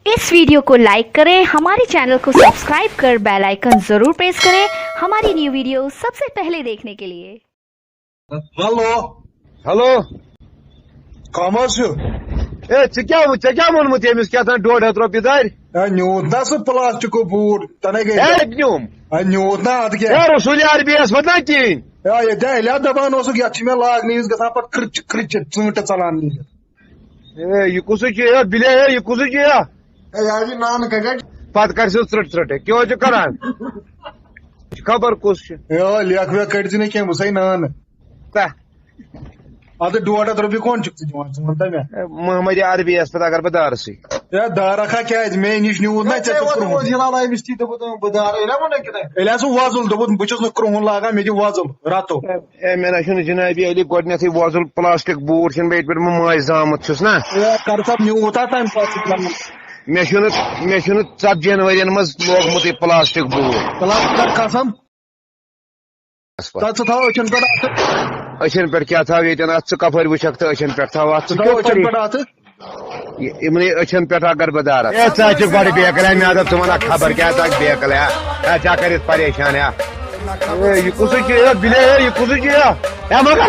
इस वीडियो को लाइक करें, हमारे चैनल को सब्सक्राइब कर बेल आइकन जरूर प्रेस करें हमारी न्यू वीडियो सबसे पहले देखने के लिए। हेलो कम क्या वोनमुत अमिस क्या 150 रुपये दार न्यूत ना सह प्लास्टिक बूट तने गई न्यूम न्यूत ना अद क्या रसूल अरबियस मत ना कहें ये दपान ये लागन गा पे कृच कृच चूंट चलान यह कुछ बिले यह कुछ नान पत कर त्रट क्यों करान खबर कुछ लेख वेख कट ना कह बह नान अद 150 रुपये कौन मोहम्मद अरबियस पे अगर बह दार सी दार रखा क्या मे नश न्यूत ना वजुल दोप बहुत क्रोहन लागान मे वजुल रतो मे ना जनाबी अली गोडनथ वजुल प्लास्टिक बूट पे माज जामुत ना कर सब न्यूत तम मे 40 वन मज लोगमुत प्लास्टिक बूट प्लास्टिक कसम थो अचन पे क्या था ये कपर वुक तो अचन पे थो अचन पे अगर बह दार बड़ बेकल मे दप वन खबर क्या बेकल क्या कर परेशान यह कुछ बिले यह कुछ मगर